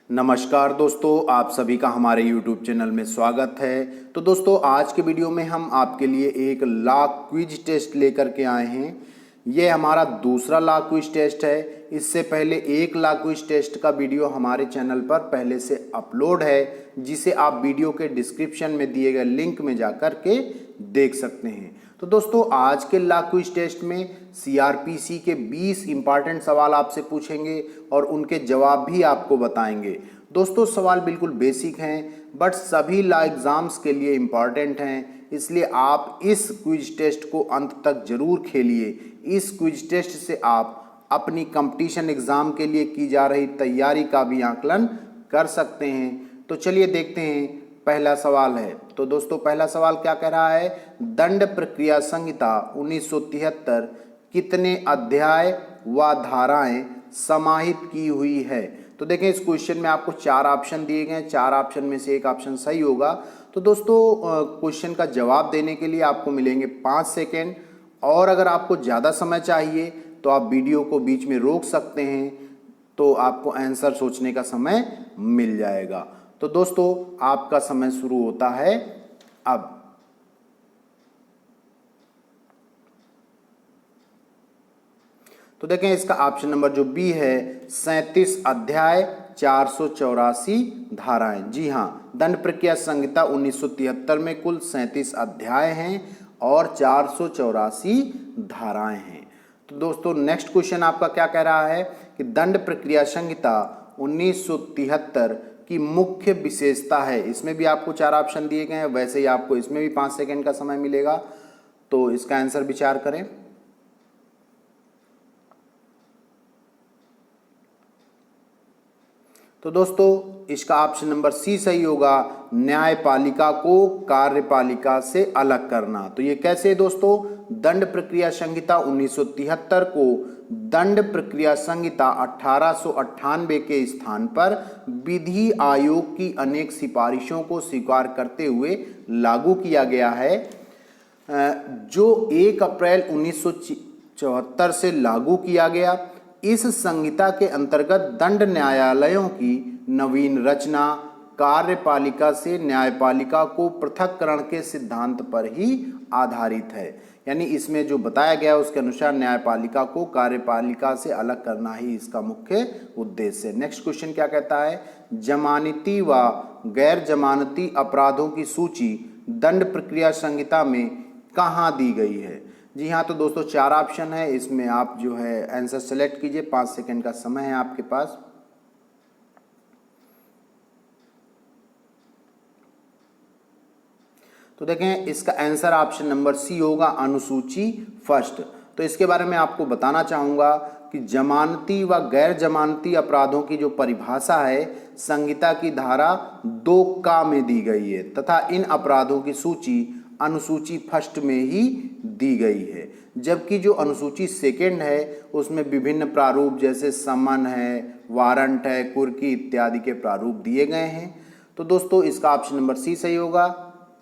नमस्कार दोस्तों, आप सभी का हमारे YouTube चैनल में स्वागत है। तो दोस्तों, आज के वीडियो में हम आपके लिए एक लॉ क्विज टेस्ट लेकर के आए हैं। ये हमारा दूसरा लॉ क्विज टेस्ट है। इससे पहले एक लॉ क्विज टेस्ट का वीडियो हमारे चैनल पर पहले से अपलोड है, जिसे आप वीडियो के डिस्क्रिप्शन में दिए गए लिंक में जाकर के देख सकते हैं। तो दोस्तों, आज के लॉ क्विज टेस्ट में सीआरपीसी के 20 इंपॉर्टेंट सवाल आपसे पूछेंगे और उनके जवाब भी आपको बताएंगे। दोस्तों, सवाल बिल्कुल बेसिक हैं, बट सभी लॉ एग्जाम्स के लिए इम्पॉर्टेंट हैं, इसलिए आप इस क्विज टेस्ट को अंत तक जरूर खेलिए। इस क्विज टेस्ट से आप अपनी कंपटीशन एग्जाम के लिए की जा रही तैयारी का भी आकलन कर सकते हैं। तो चलिए देखते हैं। पहला सवाल है, तो दोस्तों पहला सवाल क्या कह रहा है? दंड प्रक्रिया संहिता 1973 कितने अध्याय व धाराएं समाहित की हुई है? तो देखें, इस क्वेश्चन में आपको 4 ऑप्शन दिए गए हैं। 4 ऑप्शन में से एक ऑप्शन सही होगा। तो दोस्तों, क्वेश्चन का जवाब देने के लिए आपको मिलेंगे 5 सेकेंड, और अगर आपको ज़्यादा समय चाहिए तो आप वीडियो को बीच में रोक सकते हैं, तो आपको आंसर सोचने का समय मिल जाएगा। तो दोस्तों, आपका समय शुरू होता है अब। तो देखें, इसका ऑप्शन नंबर जो बी है, 37 अध्याय 484 धाराएं। जी हाँ, दंड प्रक्रिया संहिता 1973 में कुल 37 अध्याय हैं और 484 धाराएं हैं। तो दोस्तों, नेक्स्ट क्वेश्चन आपका क्या कह रहा है कि दंड प्रक्रिया संहिता 1973 की मुख्य विशेषता है। इसमें भी आपको 4 ऑप्शन दिए गए हैं, वैसे ही आपको इसमें भी 5 सेकेंड का समय मिलेगा। तो इसका आंसर विचार करें। तो दोस्तों, इसका ऑप्शन नंबर सी सही होगा, न्यायपालिका को कार्यपालिका से अलग करना। तो ये कैसे दोस्तों? दंड प्रक्रिया संहिता 1973 को दंड प्रक्रिया संहिता 1898 के स्थान पर विधि आयोग की अनेक सिफारिशों को स्वीकार करते हुए लागू किया गया है, जो 1 अप्रैल 1974 से लागू किया गया। इस संहिता के अंतर्गत दंड न्यायालयों की नवीन रचना कार्यपालिका से न्यायपालिका को पृथक्करण के सिद्धांत पर ही आधारित है। यानी इसमें जो बताया गया है उसके अनुसार न्यायपालिका को कार्यपालिका से अलग करना ही इसका मुख्य उद्देश्य है। नेक्स्ट क्वेश्चन क्या कहता है? जमानती व गैर जमानती अपराधों की सूची दंड प्रक्रिया संहिता में कहाँ दी गई है? जी हाँ, तो दोस्तों 4 ऑप्शन है, इसमें आप जो है आंसर सेलेक्ट कीजिए। 5 सेकेंड का समय है आपके पास। तो देखें, इसका आंसर ऑप्शन नंबर सी होगा, अनुसूची फर्स्ट। तो इसके बारे में आपको बताना चाहूँगा कि जमानती व गैर जमानती अपराधों की जो परिभाषा है संहिता की धारा 2 में दी गई है, तथा इन अपराधों की सूची अनुसूची फर्स्ट में ही दी गई है। जबकि जो अनुसूची सेकेंड है उसमें विभिन्न प्रारूप जैसे समन है, वारंट है, कुर्की इत्यादि के प्रारूप दिए गए हैं। तो दोस्तों, इसका ऑप्शन नंबर सी सही होगा,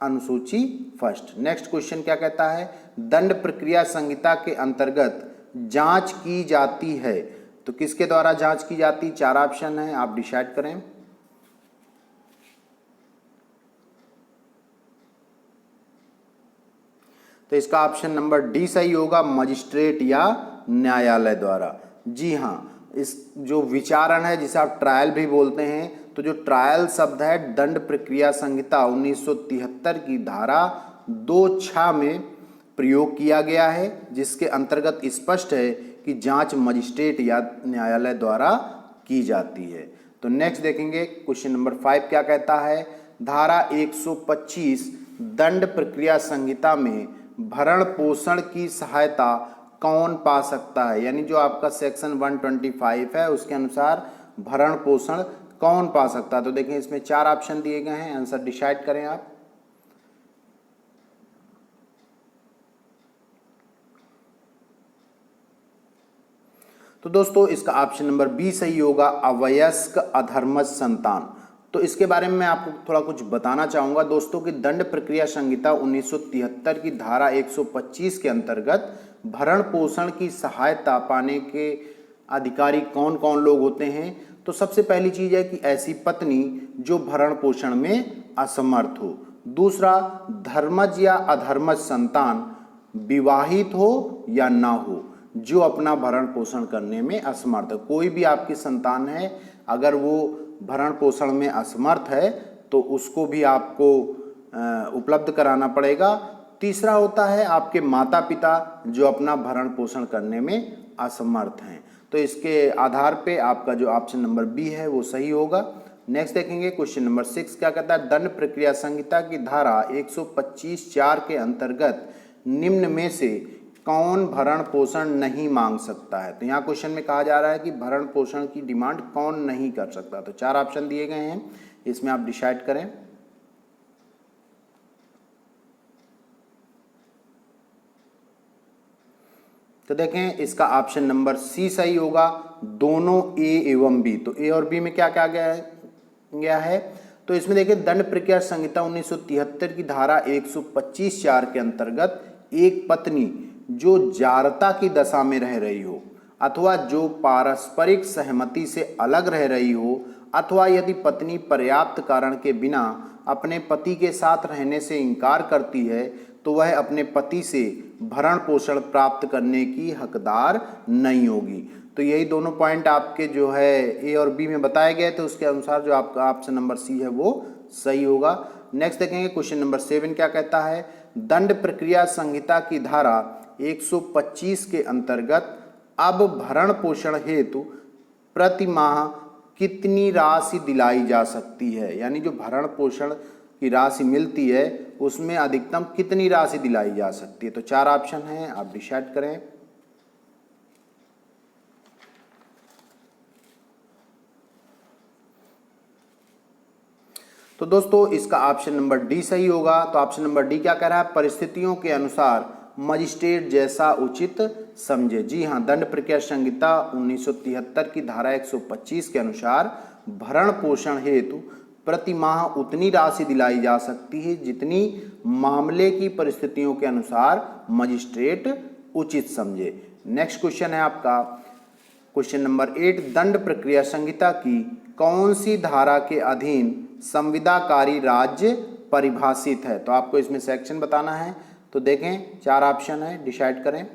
अनुसूची फर्स्ट। नेक्स्ट क्वेश्चन क्या कहता है? दंड प्रक्रिया संहिता के अंतर्गत जांच की जाती है, तो किसके द्वारा जांच की जाती? 4 ऑप्शन है, आप डिसाइड करें। तो इसका ऑप्शन नंबर डी सही होगा, मजिस्ट्रेट या न्यायालय द्वारा। जी हाँ, इस जो विचारण है जिसे आप ट्रायल भी बोलते हैं, तो जो ट्रायल शब्द है दंड प्रक्रिया संहिता 1973 की धारा 2(6) में प्रयोग किया गया है, जिसके अंतर्गत स्पष्ट है कि जांच मजिस्ट्रेट या न्यायालय द्वारा की जाती है। तो नेक्स्ट देखेंगे, क्वेश्चन नंबर 5 क्या कहता है? धारा 125 दंड प्रक्रिया संहिता में भरण पोषण की सहायता कौन पा सकता है? यानी जो आपका सेक्शन 125 है उसके अनुसार भरण पोषण कौन पा सकता है? तो देखें, इसमें 4 ऑप्शन दिए गए हैं, आंसर डिसाइड करें आप। तो दोस्तों, इसका ऑप्शन नंबर बी सही होगा, अवयस्क अधर्मज संतान। तो इसके बारे में मैं आपको थोड़ा कुछ बताना चाहूँगा दोस्तों कि दंड प्रक्रिया संहिता 1973 की धारा 125 के अंतर्गत भरण पोषण की सहायता पाने के अधिकारी कौन कौन लोग होते हैं? तो सबसे पहली चीज है कि ऐसी पत्नी जो भरण पोषण में असमर्थ हो। दूसरा, धर्मज या अधर्मज संतान विवाहित हो या ना हो जो अपना भरण पोषण करने में असमर्थ है। कोई भी आपकी संतान है, अगर वो भरण पोषण में असमर्थ है तो उसको भी आपको उपलब्ध कराना पड़ेगा। तीसरा होता है आपके माता पिता जो अपना भरण पोषण करने में असमर्थ हैं। तो इसके आधार पे आपका जो ऑप्शन नंबर बी है वो सही होगा। नेक्स्ट देखेंगे क्वेश्चन नंबर 6 क्या कहता है, दंड प्रक्रिया संहिता की धारा 125(4) के अंतर्गत निम्न में से कौन भरण पोषण नहीं मांग सकता है। तो यहाँ क्वेश्चन में कहा जा रहा है कि भरण पोषण की डिमांड कौन नहीं कर सकता। तो 4 ऑप्शन दिए गए हैं, इसमें आप डिसाइड करें। तो देखें इसका ऑप्शन नंबर सी सही होगा, दोनों ए एवं बी। तो ए और बी में क्या क्या गया है, तो इसमें देखिए दंड प्रक्रिया संहिता 1973 की धारा 125(4) के अंतर्गत एक पत्नी जो जारता की दशा में रह रही हो अथवा जो पारस्परिक सहमति से अलग रह रही हो अथवा यदि पत्नी पर्याप्त कारण के बिना अपने पति के साथ रहने से इनकार करती है तो वह अपने पति से भरण पोषण प्राप्त करने की हकदार नहीं होगी। तो यही दोनों पॉइंट आपके जो है ए और बी में बताए गए थे, उसके अनुसार जो आपका ऑप्शन नंबर सी है वो सही होगा। नेक्स्ट देखेंगे क्वेश्चन नंबर 7 क्या कहता है, दंड प्रक्रिया संहिता की धारा 125 के अंतर्गत अब भरण पोषण हेतु प्रति माह कितनी राशि दिलाई जा सकती है। यानी जो भरण पोषण की राशि मिलती है उसमें अधिकतम कितनी राशि दिलाई जा सकती है। तो 4 ऑप्शन हैं, आप डिसाइड करें। तो दोस्तों इसका ऑप्शन नंबर डी सही होगा। तो ऑप्शन नंबर डी क्या कह रहा है, परिस्थितियों के अनुसार मजिस्ट्रेट जैसा उचित समझे। जी हाँ, दंड प्रक्रिया संहिता 1973 की धारा 125 के अनुसार भरण पोषण हेतु प्रति माह उतनी राशि दिलाई जा सकती है जितनी मामले की परिस्थितियों के अनुसार मजिस्ट्रेट उचित समझे। नेक्स्ट क्वेश्चन है आपका क्वेश्चन नंबर 8, दंड प्रक्रिया संहिता की कौन सी धारा के अधीन संविदाकारी राज्य परिभाषित है। तो आपको इसमें सेक्शन बताना है। तो देखें 4 ऑप्शन है, डिसाइड करें।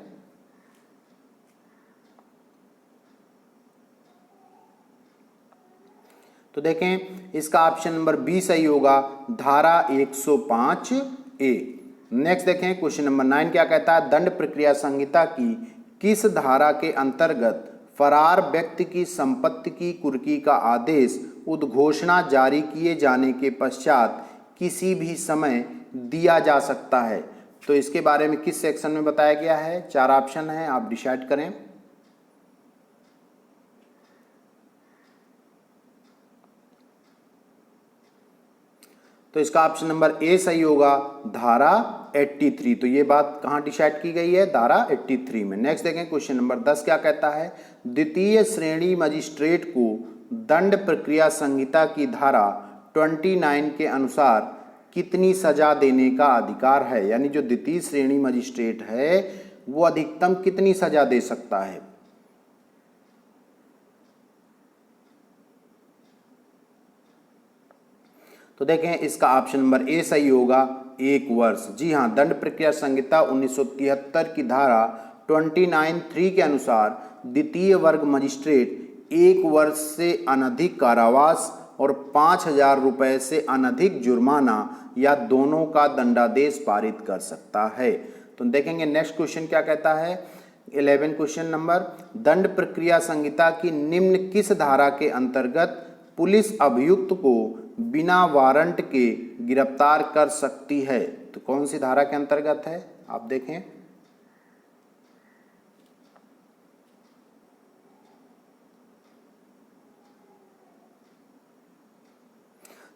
तो देखें इसका ऑप्शन नंबर बी सही होगा, धारा 105(a). नेक्स्ट देखें क्वेश्चन नंबर 9 क्या कहता है, दंड प्रक्रिया संहिता की किस धारा के अंतर्गत फरार व्यक्ति की संपत्ति की कुर्की का आदेश उद्घोषणा जारी किए जाने के पश्चात किसी भी समय दिया जा सकता है। तो इसके बारे में किस सेक्शन में बताया गया है। 4 ऑप्शन है, आप डिसाइड करें। तो इसका ऑप्शन नंबर ए सही होगा, धारा 83। तो ये बात कहाँ डिसाइड की गई है, धारा 83 में। नेक्स्ट देखें क्वेश्चन नंबर 10 क्या कहता है, द्वितीय श्रेणी मजिस्ट्रेट को दंड प्रक्रिया संहिता की धारा 29 के अनुसार कितनी सजा देने का अधिकार है। यानी जो द्वितीय श्रेणी मजिस्ट्रेट है वो अधिकतम कितनी सजा दे सकता है। तो देखें इसका ऑप्शन नंबर ए सही होगा, 1 वर्ष। जी हाँ, दंड प्रक्रिया संहिता 1973 की धारा 29(3) के अनुसार द्वितीय वर्ग मजिस्ट्रेट 1 वर्ष से अनधिक कारावास और 5,000 रुपए से अनधिक जुर्माना या दोनों का दंडादेश पारित कर सकता है। तो देखेंगे नेक्स्ट क्वेश्चन क्या कहता है, 11 क्वेश्चन नंबर, दंड प्रक्रिया संहिता की निम्न किस धारा के अंतर्गत पुलिस अभियुक्त को बिना वारंट के गिरफ्तार कर सकती है। तो कौन सी धारा के अंतर्गत है, आप देखें।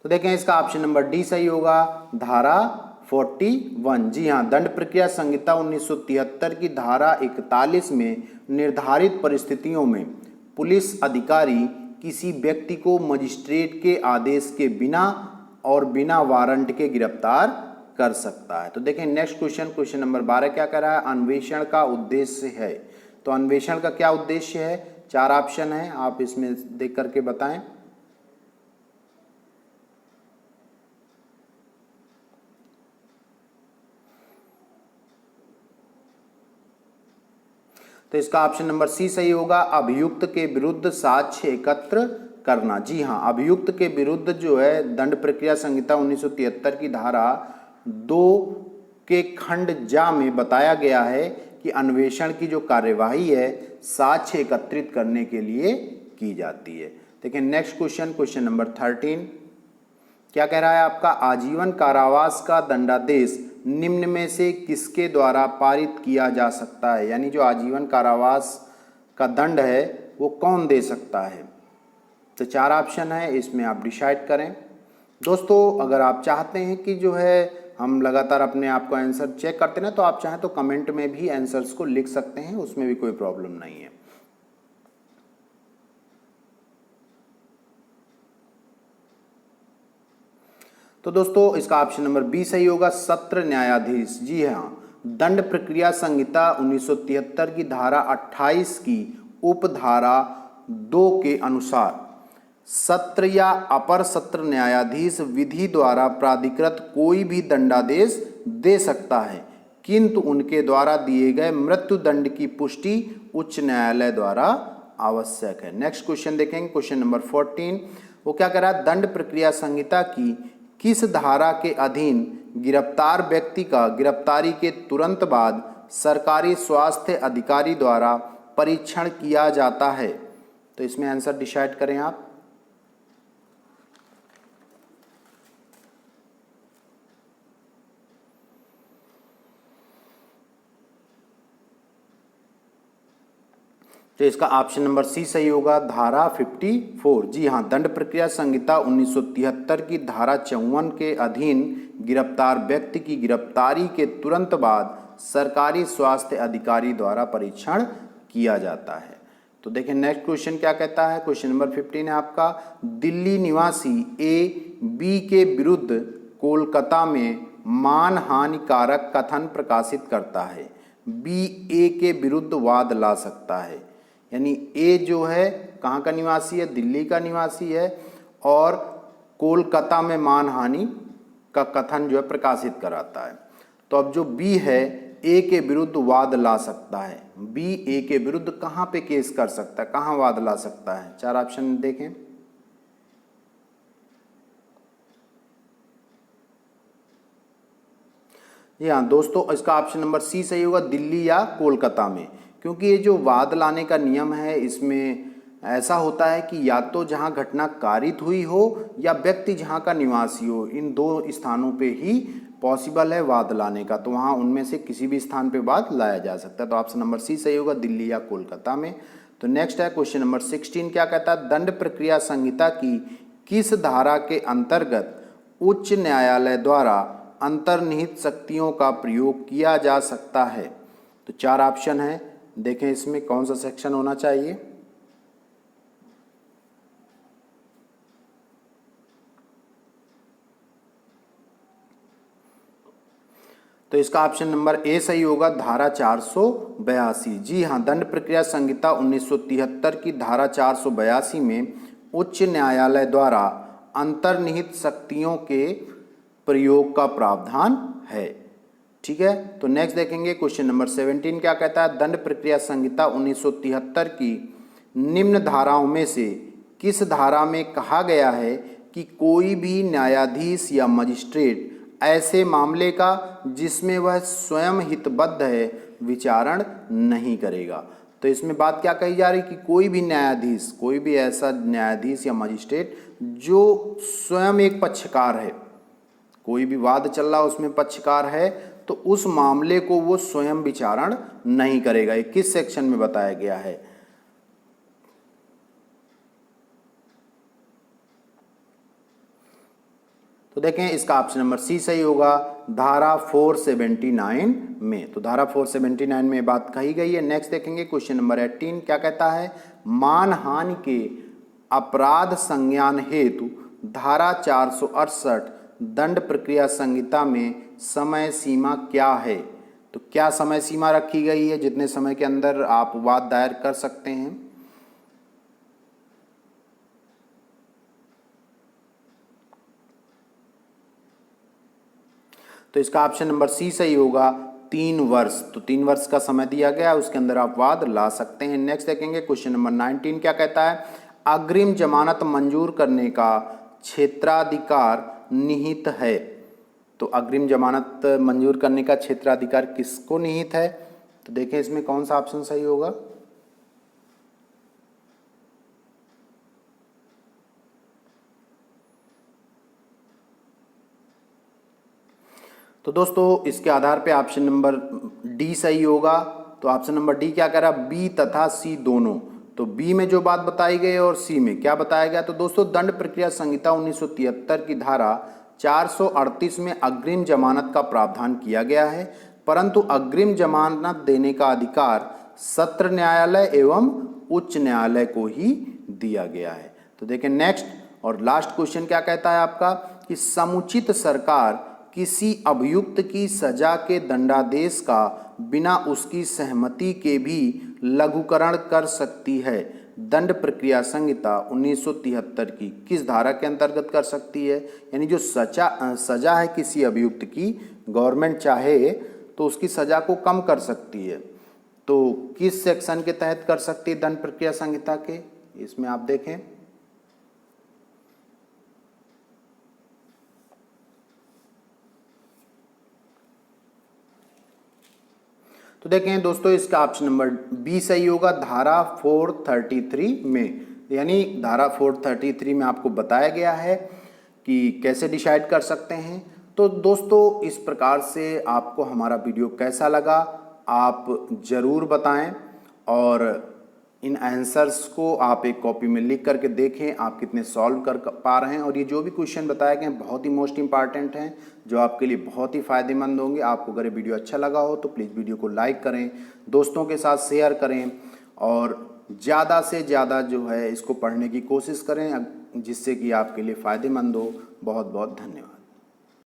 तो देखें इसका ऑप्शन नंबर डी सही होगा, धारा 41। जी हाँ, दंड प्रक्रिया संहिता 1973 की धारा 41 में निर्धारित परिस्थितियों में पुलिस अधिकारी किसी व्यक्ति को मजिस्ट्रेट के आदेश के बिना और बिना वारंट के गिरफ्तार कर सकता है। तो देखें नेक्स्ट क्वेश्चन नंबर 12 क्या कह रहा है, अन्वेषण का उद्देश्य है। तो अन्वेषण का क्या उद्देश्य है, 4 ऑप्शन है, आप इसमें देख करके बताएं। तो इसका ऑप्शन नंबर सी सही होगा, अभियुक्त के विरुद्ध साक्ष्य एकत्र करना। जी हाँ, अभियुक्त के विरुद्ध जो है दंड प्रक्रिया संहिता 1973 की धारा 2 के खंड जा में बताया गया है कि अन्वेषण की जो कार्यवाही है साक्ष्य एकत्रित करने के लिए की जाती है। देखिए नेक्स्ट क्वेश्चन, क्वेश्चन नंबर 13 क्या कह रहा है आपका, आजीवन कारावास का दंडादेश निम्न में से किसके द्वारा पारित किया जा सकता है। यानी जो आजीवन कारावास का दंड है वो कौन दे सकता है। तो 4 ऑप्शन है, इसमें आप डिसाइड करें। दोस्तों अगर आप चाहते हैं कि जो है हम लगातार अपने आप को आंसर चेक करते हैं तो आप चाहें तो कमेंट में भी आंसर्स को लिख सकते हैं, उसमें भी कोई प्रॉब्लम नहीं है। तो दोस्तों इसका ऑप्शन नंबर बी सही होगा, सत्र न्यायाधीश। जी हाँ, दंड प्रक्रिया संहिता 1973 की धारा 28 की उपधारा 2 के अनुसार सत्र या अपर सत्र न्यायाधीश विधि द्वारा प्राधिकृत कोई भी दंडादेश दे सकता है, किंतु उनके द्वारा दिए गए मृत्यु दंड की पुष्टि उच्च न्यायालय द्वारा आवश्यक है। नेक्स्ट क्वेश्चन देखेंगे, क्वेश्चन नंबर 14 वो क्या कह रहा है, दंड प्रक्रिया संहिता की किस धारा के अधीन गिरफ्तार व्यक्ति का गिरफ्तारी के तुरंत बाद सरकारी स्वास्थ्य अधिकारी द्वारा परीक्षण किया जाता है। तो इसमें आंसर डिसाइड करें आप। तो इसका ऑप्शन नंबर सी सही होगा, धारा 54। जी हाँ, दंड प्रक्रिया संहिता 1973 की धारा 54 के अधीन गिरफ्तार व्यक्ति की गिरफ्तारी के तुरंत बाद सरकारी स्वास्थ्य अधिकारी द्वारा परीक्षण किया जाता है। तो देखिए नेक्स्ट क्वेश्चन क्या कहता है, क्वेश्चन नंबर 15 है आपका, दिल्ली निवासी ए बी के विरुद्ध कोलकाता में मानहानिकारक कथन प्रकाशित करता है। बी ए के विरुद्ध वाद ला सकता है। यानी ए जो है कहाँ का निवासी है, दिल्ली का निवासी है, और कोलकाता में मानहानि का कथन जो है प्रकाशित कराता है। तो अब जो बी है ए के विरुद्ध वाद ला सकता है। बी ए के विरुद्ध कहाँ पे केस कर सकता है, कहाँ वाद ला सकता है। 4 ऑप्शन देखें। जी हाँ दोस्तों, इसका ऑप्शन नंबर सी सही होगा, दिल्ली या कोलकाता में। क्योंकि ये जो वाद लाने का नियम है इसमें ऐसा होता है कि या तो जहाँ घटना कारित हुई हो या व्यक्ति जहाँ का निवासी हो, इन 2 स्थानों पे ही पॉसिबल है वाद लाने का। तो वहाँ उनमें से किसी भी स्थान पे वाद लाया जा सकता है। तो ऑप्शन नंबर सी सही होगा, दिल्ली या कोलकाता में। तो नेक्स्ट है क्वेश्चन नंबर 16 क्या कहता है, दंड प्रक्रिया संहिता की किस धारा के अंतर्गत उच्च न्यायालय द्वारा अंतर्निहित शक्तियों का प्रयोग किया जा सकता है। तो 4 ऑप्शन है, देखें इसमें कौन सा सेक्शन होना चाहिए। तो इसका ऑप्शन नंबर ए सही होगा, धारा 482। जी हाँ, दंड प्रक्रिया संहिता 1973 की धारा 482 में उच्च न्यायालय द्वारा अंतर्निहित शक्तियों के प्रयोग का प्रावधान है। ठीक है, तो नेक्स्ट देखेंगे क्वेश्चन नंबर 17 क्या कहता है, दंड प्रक्रिया संहिता 1973 की निम्न धाराओं में से किस धारा में कहा गया है कि कोई भी न्यायाधीश या मजिस्ट्रेट ऐसे मामले का जिसमें वह स्वयं हितबद्ध है विचारण नहीं करेगा। तो इसमें बात क्या कही जा रही कि कोई भी न्यायाधीश, कोई भी ऐसा न्यायाधीश या मजिस्ट्रेट जो स्वयं एक पक्षकार है, कोई भी वाद चल रहा उसमें पक्षकार है, तो उस मामले को वो स्वयं विचारण नहीं करेगा। ये किस सेक्शन में बताया गया है। तो देखें इसका ऑप्शन नंबर सी सही होगा, धारा 479 में। तो धारा 479 में बात कही गई है। नेक्स्ट देखेंगे क्वेश्चन नंबर 18 क्या कहता है, मानहानि के अपराध संज्ञान हेतु धारा 468 दंड प्रक्रिया संहिता में समय सीमा क्या है। तो क्या समय सीमा रखी गई है जितने समय के अंदर आप वाद दायर कर सकते हैं। तो इसका ऑप्शन नंबर सी सही होगा, 3 वर्ष। तो 3 वर्ष का समय दिया गया है, उसके अंदर आप वाद ला सकते हैं। नेक्स्ट देखेंगे क्वेश्चन नंबर 19 क्या कहता है, अग्रिम जमानत मंजूर करने का क्षेत्राधिकार निहित है। तो अग्रिम जमानत मंजूर करने का क्षेत्राधिकार किसको निहित है? तो देखें इसमें कौन सा ऑप्शन सही होगा। तो दोस्तों इसके आधार पे ऑप्शन नंबर डी सही होगा। तो ऑप्शन नंबर डी क्या कह रहा है, बी तथा सी दोनों। तो बी में जो बात बताई गई और सी में क्या बताया गया। तो दोस्तों दंड प्रक्रिया संहिता 1973 की धारा 438 में अग्रिम जमानत का प्रावधान किया गया है, परंतु अग्रिम जमानत देने का अधिकार सत्र न्यायालय एवं उच्च न्यायालय को ही दिया गया है। तो देखें नेक्स्ट और लास्ट क्वेश्चन क्या कहता है आपका, कि समुचित सरकार किसी अभियुक्त की सजा के दंडादेश का बिना उसकी सहमति के भी लघुकरण कर सकती है। दंड प्रक्रिया संहिता 1973 की किस धारा के अंतर्गत कर सकती है? यानी जो सजा है किसी अभियुक्त की, गवर्नमेंट चाहे तो उसकी सजा को कम कर सकती है। तो किस सेक्शन के तहत कर सकती है दंड प्रक्रिया संहिता के? इसमें आप देखें, तो देखें दोस्तों इसका ऑप्शन नंबर बी सही होगा, धारा 433 में। यानी धारा 433 में आपको बताया गया है कि कैसे डिसाइड कर सकते हैं। तो दोस्तों इस प्रकार से आपको हमारा वीडियो कैसा लगा आप ज़रूर बताएं, और इन आंसर्स को आप एक कॉपी में लिख करके देखें आप कितने सॉल्व कर पा रहे हैं। और ये जो भी क्वेश्चन बताए गए हैं बहुत ही मोस्ट इंपॉर्टेंट हैं, जो आपके लिए बहुत ही फ़ायदेमंद होंगे। आपको अगर ये वीडियो अच्छा लगा हो तो प्लीज़ वीडियो को लाइक करें, दोस्तों के साथ शेयर करें, और ज़्यादा से ज़्यादा जो है इसको पढ़ने की कोशिश करें, जिससे कि आपके लिए फ़ायदेमंद हो। बहुत बहुत धन्यवाद।